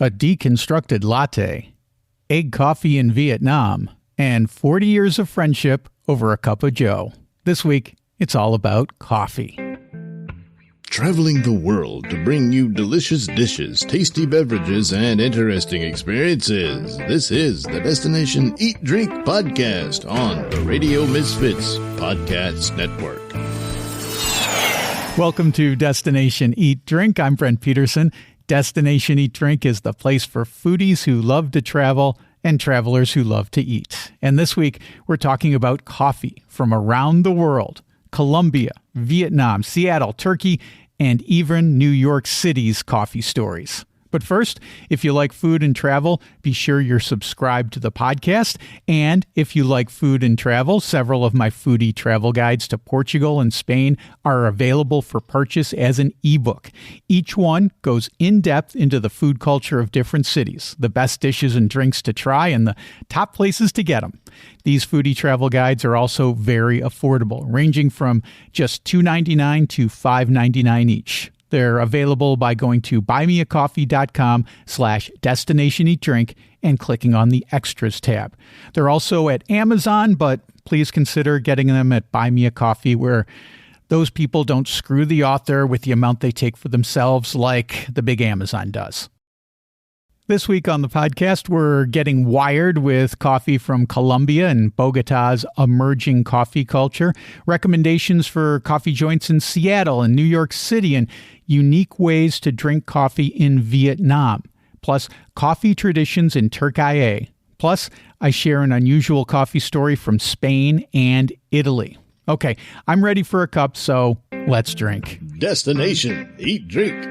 a deconstructed latte, egg coffee in Vietnam, and 40 years of friendship over a cup of joe. This week, it's all about coffee. Traveling the world to bring you delicious dishes, tasty beverages, and interesting experiences. This is the Destination Eat Drink Podcast on the Radio Misfits Podcast Network. Welcome to Destination Eat Drink. I'm Brent Peterson. Destination Eat Drink is the place for foodies who love to travel and travelers who love to eat. And this week, we're talking about coffee from around the world: Colombia, Vietnam, Seattle, Turkey, and even New York City's coffee stories. But first, if you like food and travel, be sure you're subscribed to the podcast. And if you like food and travel, several of my foodie travel guides to Portugal and Spain are available for purchase as an ebook. Each one goes in depth into the food culture of different cities, the best dishes and drinks to try, and the top places to get them. These foodie travel guides are also very affordable, ranging from just $2.99 to $5.99 each. They're available by going to buymeacoffee.com/destinationeatdrink and clicking on the Extras tab. They're also at Amazon, but please consider getting them at Buy Me a Coffee, where those people don't screw the author with the amount they take for themselves like the big Amazon does. This week on the podcast, we're getting wired with coffee from Colombia and Bogota's emerging coffee culture, recommendations for coffee joints in Seattle and New York City, and unique ways to drink coffee in Vietnam, plus coffee traditions in Turkey. Plus, I share an unusual coffee story from Spain and Italy. Okay, I'm ready for a cup, so let's drink. Destination Eat Drink.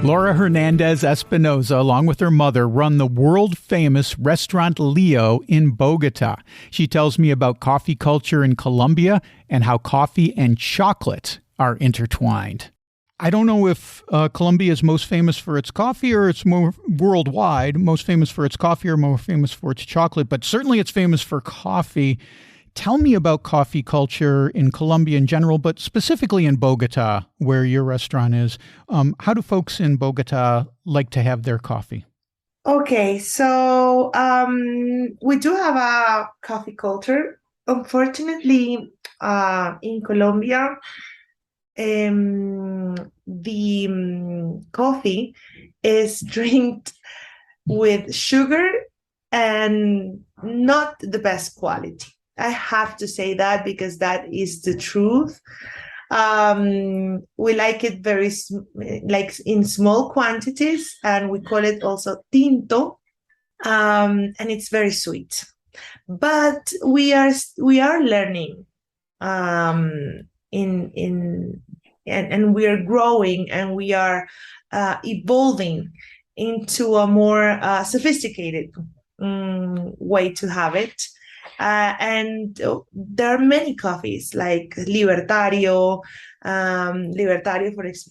Laura Hernandez Espinoza, along with her mother, run the world-famous restaurant Leo in Bogota. She tells me about coffee culture in Colombia and how coffee and chocolate are intertwined. I don't know if Colombia is most famous for its coffee or it's more worldwide, most famous for its coffee or more famous for its chocolate, but certainly it's famous for coffee. Tell me about coffee culture in Colombia in general, but specifically in Bogota, where your restaurant is. How do folks in Bogota like to have their coffee? Okay, so we do have a coffee culture. Unfortunately, in Colombia, the coffee is drinked with sugar and not the best quality. I have to say that because that is the truth. We like it very like in small quantities, and we call it also tinto, and it's very sweet. But we are learning, and we are growing, and we are evolving into a more sophisticated way to have it. And there are many coffees like Libertario,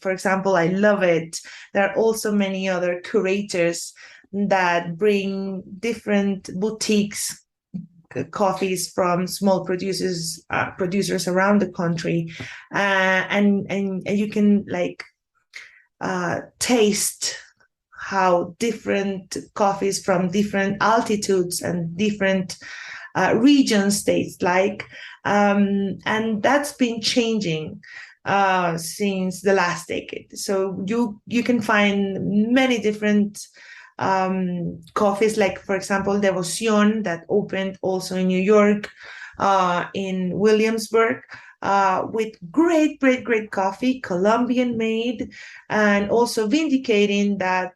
for example, I love it. There are also many other curators that bring different boutiques coffees from small producers around the country, and you can taste how different coffees from different altitudes and different regions taste like, and that's been changing since the last decade. So you can find many different coffees, like for example Devoción, that opened also in New York, in Williamsburg, with great coffee, Colombian made, and also vindicating that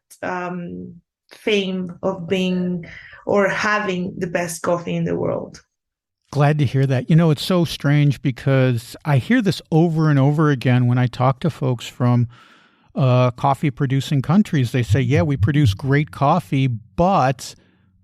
fame of being or having the best coffee in the world. Glad to hear that. You know, it's so strange because I hear this over and over again when I talk to folks from coffee producing countries. They say, yeah, we produce great coffee, but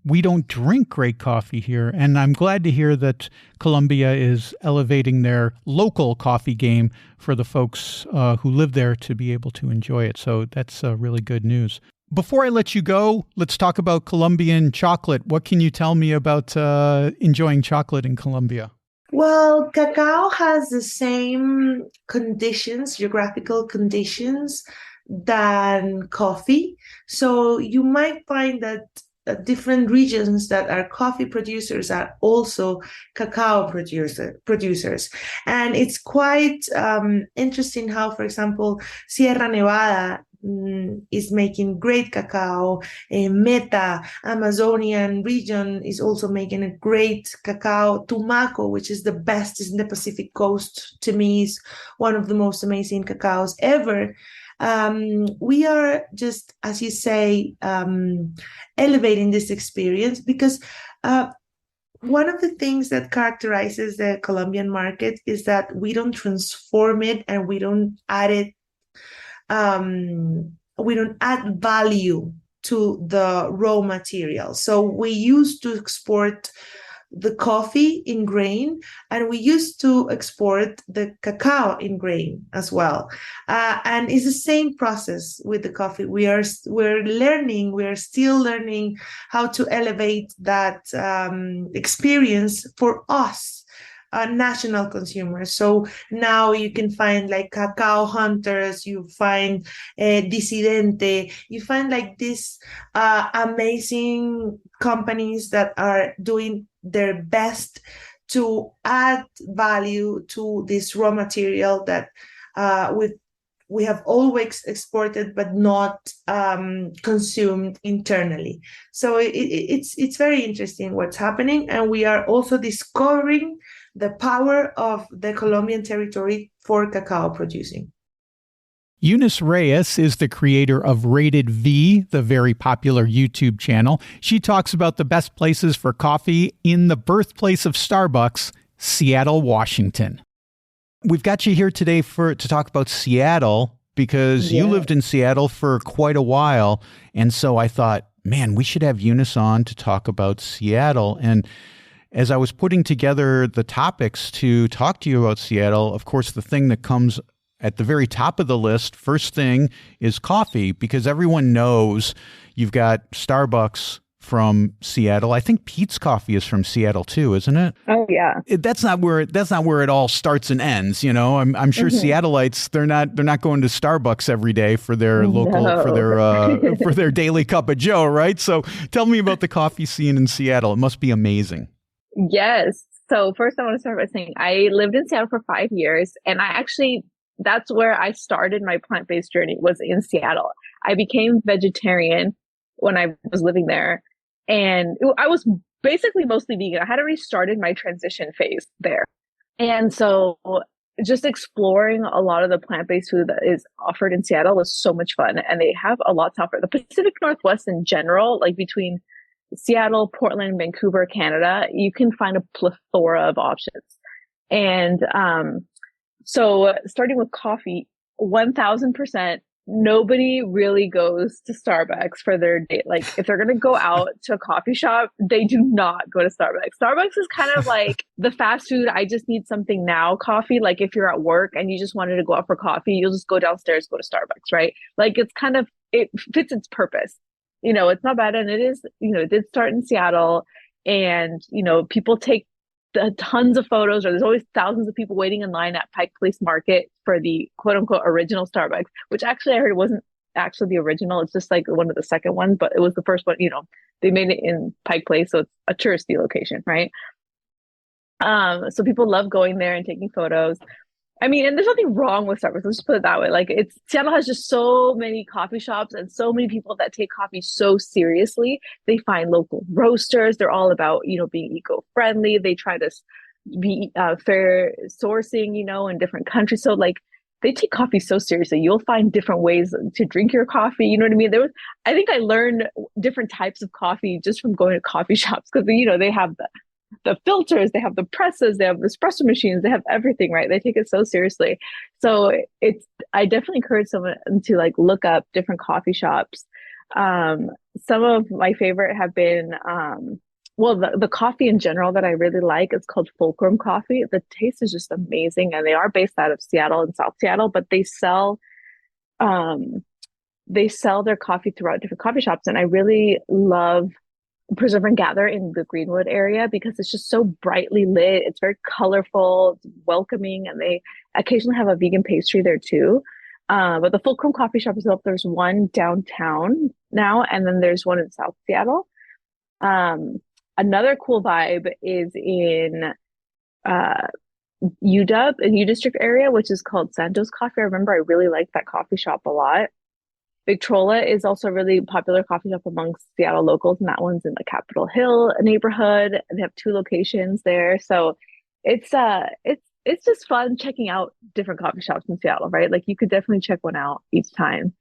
we don't drink great coffee here. And I'm glad to hear that Colombia is elevating their local coffee game for the folks who live there to be able to enjoy it. So that's really good news. Before I let you go, let's talk about Colombian chocolate. What can you tell me about enjoying chocolate in Colombia? Well, cacao has the same conditions, geographical conditions, than coffee. So you might find that different regions that are coffee producers are also cacao producers. And it's quite interesting how, for example, Sierra Nevada is making great cacao. Meta, Amazonian region, is also making a great cacao. Tumaco, which is the best, is in the Pacific coast. To me, is one of the most amazing cacaos ever. We are just, as you say, elevating this experience because one of the things that characterizes the Colombian market is that we don't transform it and we don't add it, we don't add value to the raw material. So we used to export the coffee in grain, and we used to export the cacao in grain as well. And it's the same process with the coffee. We're still learning how to elevate that experience for us, national consumers. So now you can find like cacao hunters, you find Disidente, you find like these amazing companies that are doing their best to add value to this raw material that we have always exported but not consumed internally. So it's very interesting what's happening, and we are also discovering the power of the Colombian territory for cacao producing. Eunice Reyes is the creator of Rated V, the very popular YouTube channel. She talks about the best places for coffee in the birthplace of Starbucks, Seattle, Washington. We've got you here today to talk about Seattle because you lived in Seattle for quite a while. And so I thought, man, we should have Eunice on to talk about Seattle. And as I was putting together the topics to talk to you about Seattle, of course, the thing that comes at the very top of the list, first thing, is coffee, because everyone knows you've got Starbucks from Seattle. I think Pete's Coffee is from Seattle too, isn't it? Oh yeah. That's not where it all starts and ends. You know, I'm sure Seattleites, they're not going to Starbucks every day for their local for their daily cup of Joe, right? So tell me about the coffee scene in Seattle. It must be amazing. Yes. So first I want to start by saying I lived in Seattle for 5 years, and that's where I started my plant-based journey, was in Seattle. I became vegetarian when I was living there, and I was basically mostly vegan. I had already started my transition phase there. And so just exploring a lot of the plant-based food that is offered in Seattle was so much fun. And they have a lot to offer. The Pacific Northwest in general, like between Seattle, Portland, Vancouver, Canada, you can find a plethora of options. And so starting with coffee, 1000%, nobody really goes to Starbucks for their date. Like if they're going to go out to a coffee shop, they do not go to Starbucks. Starbucks is kind of like the fast food, I just need something now coffee. Like if you're at work and you just wanted to go out for coffee, you'll just go downstairs, go to Starbucks, right? Like it fits its purpose. You know, it's not bad. And it is, it did start in Seattle, and, people take tons of photos, or there's always thousands of people waiting in line at Pike Place Market for the quote unquote original Starbucks, which actually I heard wasn't actually the original. It's just like one of the second ones, but it was the first one. They made it in Pike Place, so it's a touristy location, right? So people love going there and taking photos. I mean, and there's nothing wrong with Starbucks. Let's just put it that way. Like Seattle has just so many coffee shops and so many people that take coffee so seriously. They find local roasters. They're all about, being eco-friendly. They try to be fair sourcing, in different countries. So like they take coffee so seriously. You'll find different ways to drink your coffee. You know what I mean? I think I learned different types of coffee just from going to coffee shops, because, they have the filters, they have the presses, they have espresso machines, they have everything, right? They take it so seriously. So I definitely encourage someone to like look up different coffee shops. Some of my favorite have been, the coffee in general that I really like is called Fulcrum Coffee. The taste is just amazing, and they are based out of Seattle and South Seattle, but they sell their coffee throughout different coffee shops. And I really love Preserve and Gather in the Greenwood area because it's just so brightly lit. It's very colorful, it's welcoming, and they occasionally have a vegan pastry there too. But the Fulcrum Coffee Shop is up. There's one downtown now, and then there's one in South Seattle. Another cool vibe is in UW, in U District area, which is called Santos Coffee. I remember I really liked that coffee shop a lot. Victrola is also a really popular coffee shop amongst Seattle locals, and that one's in the Capitol Hill neighborhood. They have 2 locations there, so it's just fun checking out different coffee shops in Seattle, right? Like you could definitely check one out each time.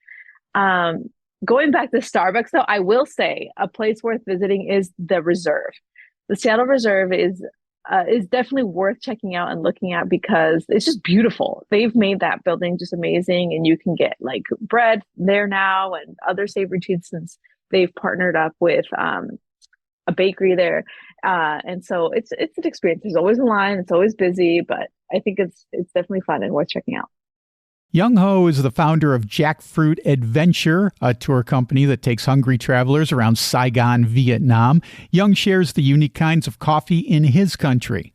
Going back to Starbucks, though, I will say a place worth visiting is the Reserve. The Seattle Reserve is definitely worth checking out and looking at because it's just beautiful. They've made that building just amazing, and you can get like bread there now and other savory treats since they've partnered up with a bakery there. And so it's an experience. There's always a line, it's always busy, but I think it's definitely fun and worth checking out. Young Ho is the founder of Jackfruit Adventure, a tour company that takes hungry travelers around Saigon, Vietnam. Young shares the unique kinds of coffee in his country.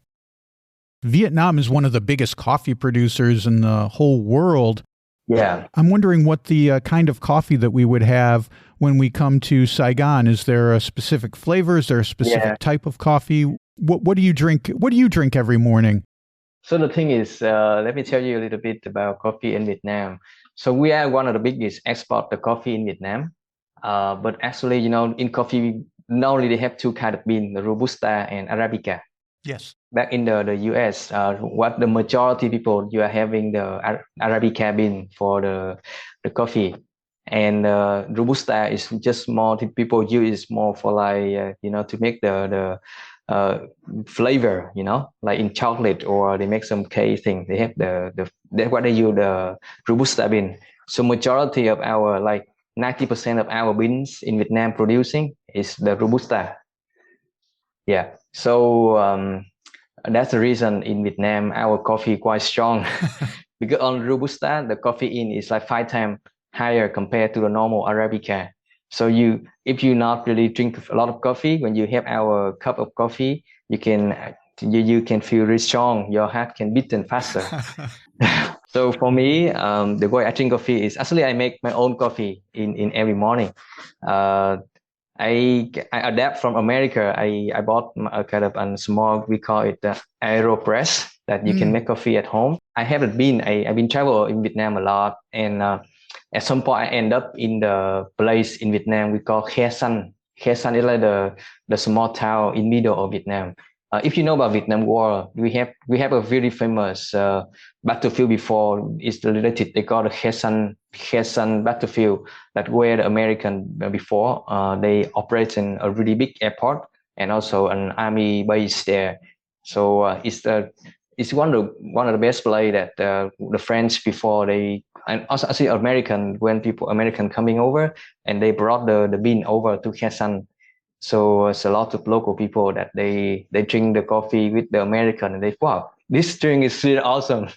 Vietnam is one of the biggest coffee producers in the whole world. Yeah. I'm wondering what the kind of coffee that we would have when we come to Saigon. Is there a specific flavor? Is there a specific type of coffee? What do you drink? What do you drink every morning? So the thing is, let me tell you a little bit about coffee in Vietnam. So we are one of the biggest export the coffee in Vietnam. But actually, in coffee, normally they have 2 kind of bean, the Robusta and Arabica. Yes. Back in the US, what the majority people, you are having the Arabica bean for the coffee. And Robusta is just more, people use more for like, to make the flavor, like in chocolate, or they make some cake thing. They have that's what they use, the Robusta bean. So majority of our, like 90% of our beans in Vietnam producing is the Robusta. Yeah. So that's the reason in Vietnam our coffee quite strong because on Robusta the caffeine is like 5 times higher compared to the normal Arabica. So if you not really drink a lot of coffee, when you have our cup of coffee, you can feel really strong. Your heart can beat faster. So for me, the way I drink coffee is actually I make my own coffee in every morning. I adapt from America. I bought a kind of a small, we call it the AeroPress, that you can make coffee at home. I haven't been. I've been travel in Vietnam a lot, and at some point I end up in the place in Vietnam we call Khe Sanh. Khe Sanh is like the small town in middle of Vietnam. If you know about Vietnam War, we have a very famous battlefield before. It's related. They call the Khe Sanh battlefield. That where the American before they operate in a really big airport and also an army base there. So it's one of the best play that the French before they, and also I see American, when American coming over and they brought the bean over to Khe Sanh. So it's a lot of local people that they drink the coffee with the American, and they, wow, this drink is really awesome.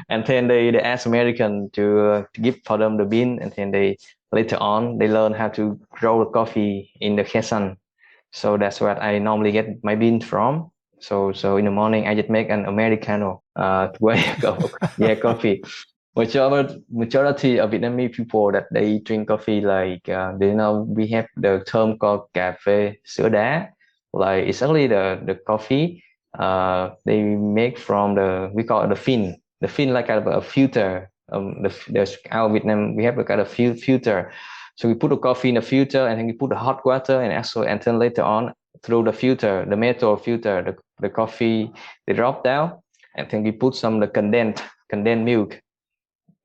And then they ask American to give for them the bean, and then they later on they learn how to grow the coffee in the Khe Sanh. So that's what I normally get my bean from. So in the morning I just make an Americano way of coffee. Majority of Vietnamese people that they drink coffee, like we have the term called cà phê sữa đá. Like it's only the coffee they make from we call it the fin. The fin like kind of a filter. Our Vietnam we have a kind of filter. So we put the coffee in the filter, and then we put the hot water, and then later on through the filter, the metal filter, the coffee they drop down, and then we put some the condensed milk.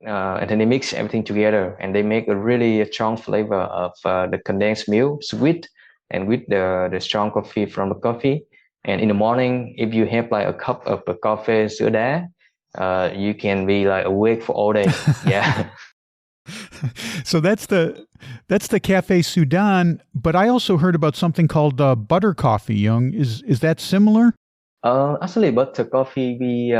And then they mix everything together, and they make a really strong flavor of the condensed milk, sweet, and with the strong coffee from the coffee. And in the morning, if you have like a cup of the coffee sữa đá, you can be like awake for all day. Yeah. So that's the Cafe Sudan. But I also heard about something called butter coffee. Young, is that similar? Actually, butter coffee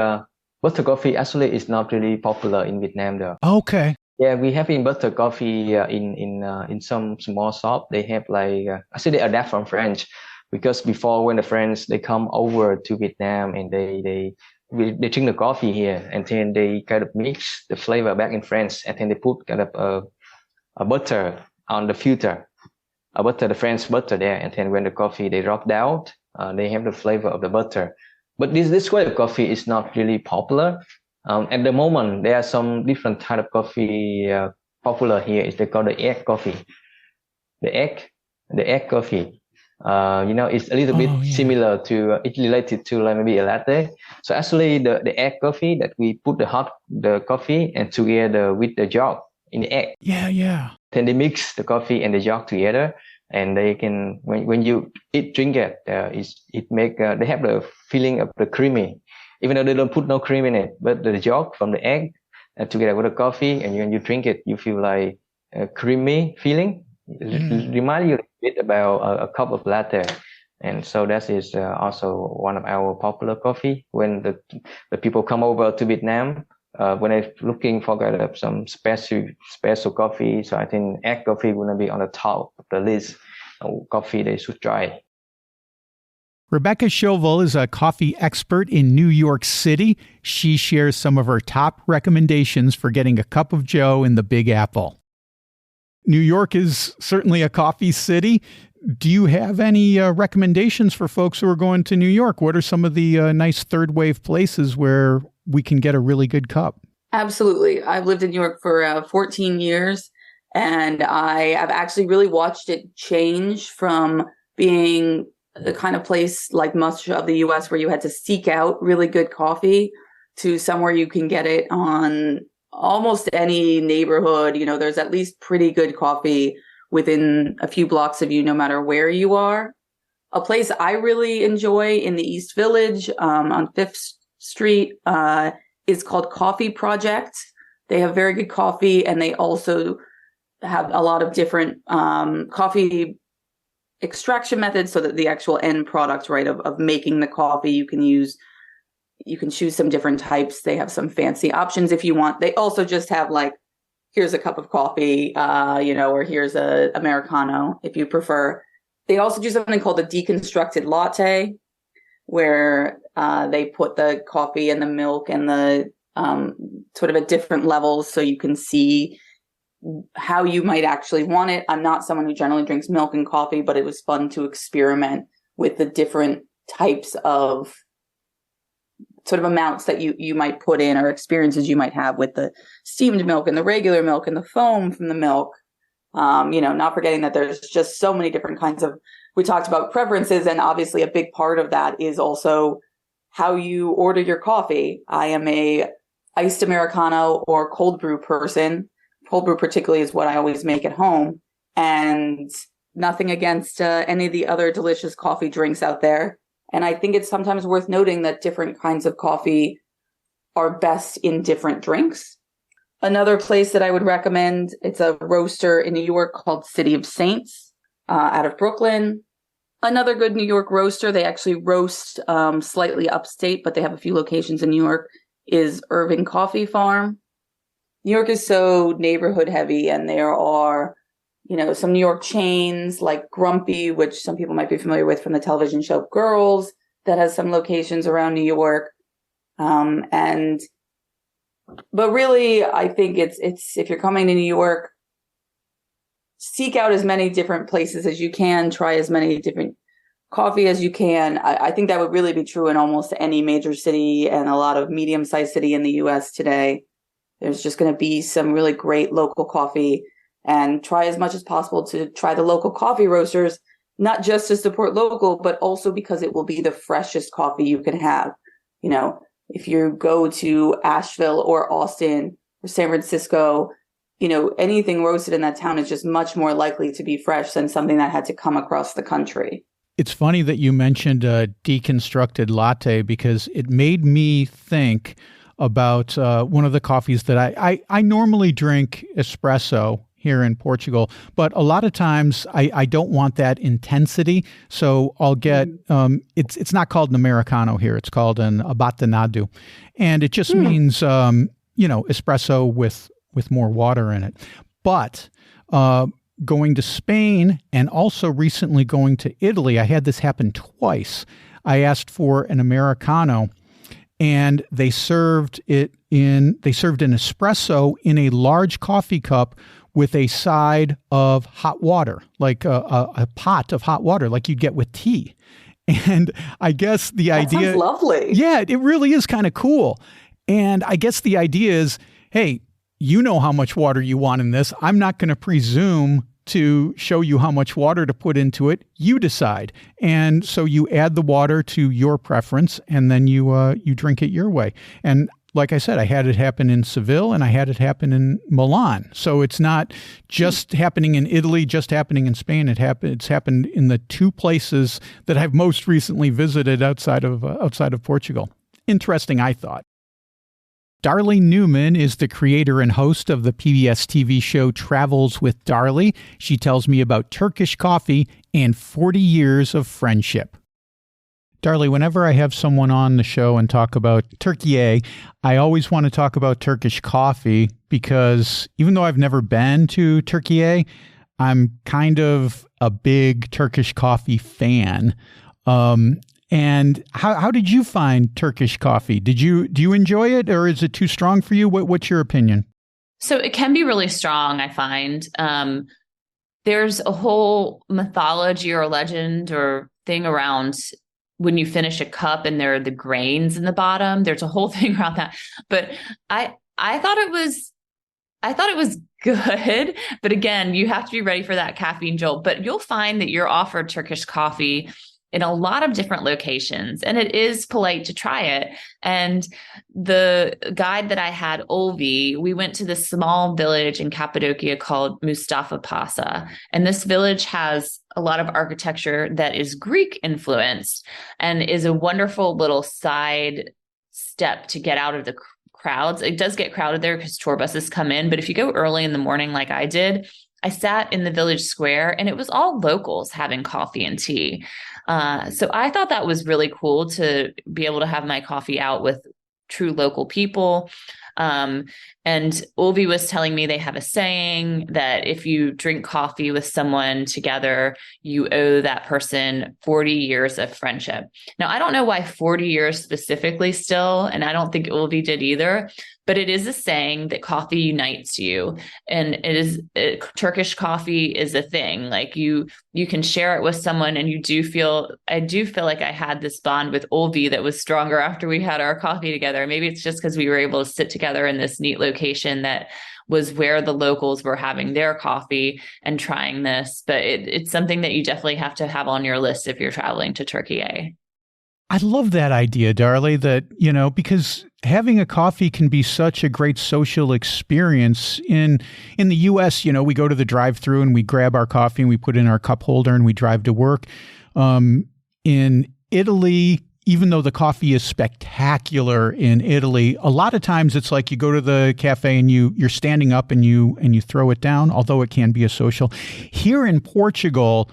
actually is not really popular in Vietnam though. Okay. Yeah, we have in butter coffee in some small shop. They have like actually they adapt from French, because before when the French they come over to Vietnam and they drink the coffee here, and then they kind of mix the flavor back in France, and then they put kind of a butter on the filter, a butter, the French butter there, and then when the coffee they drop down, they have the flavor of the butter. But this kind of coffee is not really popular. At the moment, there are some different type of coffee popular here. They call the egg coffee. The egg coffee. It's a little bit similar to, it's related to like maybe a latte. So actually, the egg coffee that we put the coffee and together with the yolk in the egg. Yeah. Then they mix the coffee and the yolk together, and they can when you drink it, they have the feeling of the creamy. Even though they don't put no cream in it, but the yolk from the egg together with the coffee, and when you drink it, you feel like a creamy feeling. It reminds you a bit about a cup of latte. And so that is also one of our popular coffee. When the people come over to Vietnam, when they're looking for kind of some special coffee, so I think egg coffee will be on the top of the list of coffee they should try. Rebecca Chauvel is a coffee expert in New York City. She shares some of her top recommendations for getting a cup of joe in the Big Apple. New York is certainly a coffee city. Do you have any recommendations for folks who are going to New York? What are some of the nice third wave places where we can get a really good cup? Absolutely. I've lived in New York for 14 years, and I have actually really watched it change from being the kind of place like much of the US where you had to seek out really good coffee to somewhere you can get it on almost any neighborhood. There's at least pretty good coffee within a few blocks of you, no matter where you are. A place I really enjoy in the East Village on 5th Street is called Coffee Project. They have very good coffee, and they also have a lot of different coffee extraction methods, so that the actual end product, right, of making the coffee, you can choose some different types. They have some fancy options if you want. They also just have like, here's a cup of coffee, or here's a Americano if you prefer. They also do something called a deconstructed latte, where they put the coffee and the milk and the sort of at different levels so you can see how you might actually want it. I'm not someone who generally drinks milk and coffee, but it was fun to experiment with the different types of sort of amounts that you might put in, or experiences you might have with the steamed milk and the regular milk and the foam from the milk. Not forgetting that there's just so many different kinds of, we talked about preferences, and obviously a big part of that is also how you order your coffee. I am a iced Americano or cold brew person. Cold brew particularly is what I always make at home, and nothing against any of the other delicious coffee drinks out there. And I think it's sometimes worth noting that different kinds of coffee are best in different drinks. Another place that I would recommend, it's a roaster in New York called City of Saints out of Brooklyn. Another good New York roaster, they actually roast slightly upstate, but they have a few locations in New York, is Irving Coffee Farm. New York is so neighborhood heavy, and there are, some New York chains like Grumpy, which some people might be familiar with from the television show Girls, that has some locations around New York. But really, I think it's if you're coming to New York, seek out as many different places as you can, try as many different coffee as you can. I think that would really be true in almost any major city and a lot of medium-sized city in the US today. There's just going to be some really great local coffee, and try as much as possible to try the local coffee roasters, not just to support local, but also because it will be the freshest coffee you can have. If you go to Asheville or Austin or San Francisco, anything roasted in that town is just much more likely to be fresh than something that had to come across the country. It's funny that you mentioned a deconstructed latte, because it made me think about one of the coffees that I normally drink espresso here in Portugal, but a lot of times I don't want that intensity. So I'll get, it's not called an Americano here. It's called an abatinado. And it just means, espresso with more water in it. But going to Spain and also recently going to Italy, I had this happen twice. I asked for an Americano, and they served an espresso in a large coffee cup with a side of hot water, like a pot of hot water, like you'd get with tea. And I guess the idea, sounds lovely. Yeah, it really is kind of cool. And I guess the idea is, hey, you know how much water you want in this. I'm not going to presume to show you how much water to put into it. You decide. And so you add the water to your preference, and then you drink it your way. And like I said, I had it happen in Seville and I had it happen in Milan. So it's not just happening in Italy, just happening in Spain. It's happened in the two places that I've most recently visited outside of Portugal. Interesting, I thought. Darlie Newman is the creator and host of the PBS TV show Travels with Darlie. She tells me about Turkish coffee and 40 years of friendship. Darlie, whenever I have someone on the show and talk about Türkiye, I always want to talk about Turkish coffee because even though I've never been to Türkiye, I'm kind of a big Turkish coffee fan. And how did you find Turkish coffee? Do you enjoy it, or is it too strong for you? What's your opinion? So it can be really strong, I find. There's a whole mythology or legend or thing around when you finish a cup and there are the grains in the bottom. There's a whole thing around that. But I thought it was good. But again, you have to be ready for that caffeine jolt. But you'll find that you're offered Turkish coffee in a lot of different locations, and it is polite to try it. And the guide that I had, Olvi, we went to this small village in Cappadocia called Mustafa Pasa. And this village has a lot of architecture that is Greek influenced and is a wonderful little side step to get out of the crowds. It does get crowded there because tour buses come in, but if you go early in the morning like I did, I sat in the village square and it was all locals having coffee and tea. So I thought that was really cool to be able to have my coffee out with true local people. And Ulvi was telling me they have a saying that if you drink coffee with someone together, you owe that person 40 years of friendship. Now, I don't know why 40 years specifically still, and I don't think Ulvi did either, but it is a saying that coffee unites you. And Turkish coffee is a thing. Like you can share it with someone, and I do feel like I had this bond with Ulvi that was stronger after we had our coffee together. Maybe it's just because we were able to sit together in this neat location that was where the locals were having their coffee and trying this. But it's something that you definitely have to have on your list if you're traveling to Türkiye. I love that idea, Darlie, that, because having a coffee can be such a great social experience. In the U.S., we go to the drive-thru and we grab our coffee and we put it in our cup holder and we drive to work. In Italy, even though the coffee is spectacular in Italy, a lot of times it's like you go to the cafe and you're standing up and you throw it down, although it can be a social. Here in Portugal,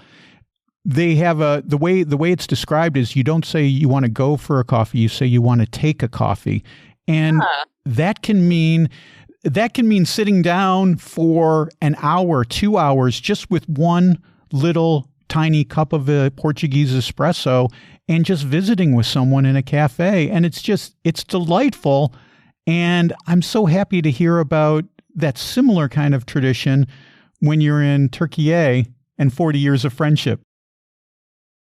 they have the way it's described is you don't say you want to go for a coffee, you say you want to take a coffee. And that can mean sitting down for an hour, 2 hours, just with one little tiny cup of a Portuguese espresso and just visiting with someone in a cafe. And it's delightful. And I'm so happy to hear about that similar kind of tradition when you're in Türkiye and 40 years of friendship.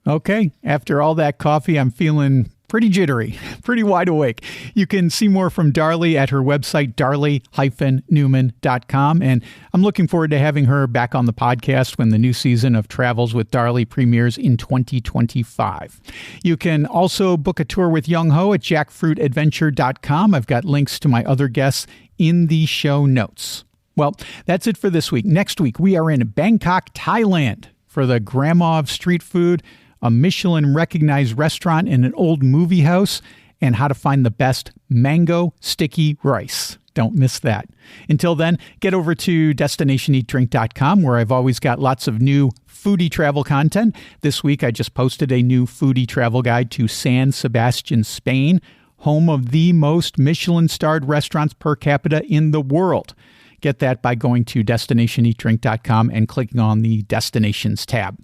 Okay, after all that coffee, I'm feeling pretty jittery, pretty wide awake. You can see more from Darlie at her website, darlie-newman.com. And I'm looking forward to having her back on the podcast when the new season of Travels with Darlie premieres in 2025. You can also book a tour with Young Ho at jackfruitadventure.com. I've got links to my other guests in the show notes. Well, that's it for this week. Next week, we are in Bangkok, Thailand for the Grandma of Street Food, a Michelin-recognized restaurant in an old movie house, and how to find the best mango sticky rice. Don't miss that. Until then, get over to destinationeatdrink.com, where I've always got lots of new foodie travel content. This week, I just posted a new foodie travel guide to San Sebastian, Spain, home of the most Michelin-starred restaurants per capita in the world. Get that by going to destinationeatdrink.com and clicking on the Destinations tab.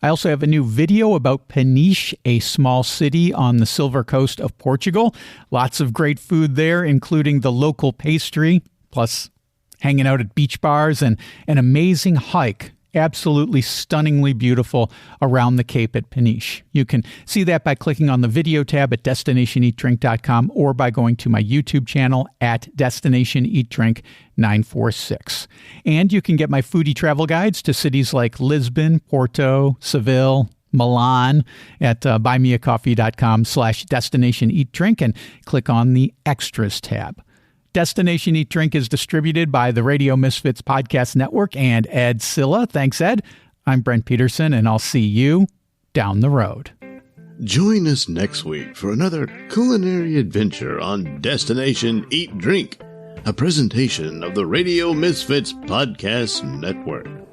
I also have a new video about Peniche, a small city on the Silver Coast of Portugal. Lots of great food there, including the local pastry, plus hanging out at beach bars and an amazing hike. Absolutely stunningly beautiful around the Cape at Peniche. You can see that by clicking on the video tab at destinationeatdrink.com or by going to my YouTube channel at Destination Eat Drink 946. And you can get my foodie travel guides to cities like Lisbon, Porto, Seville, Milan at buymeacoffee.com/destinationeatdrink and click on the Extras tab. Destination Eat Drink is distributed by the Radio Misfits Podcast Network and Ed Silla. Thanks, Ed. I'm Brent Peterson, and I'll see you down the road. Join us next week for another culinary adventure on Destination Eat Drink, a presentation of the Radio Misfits Podcast Network.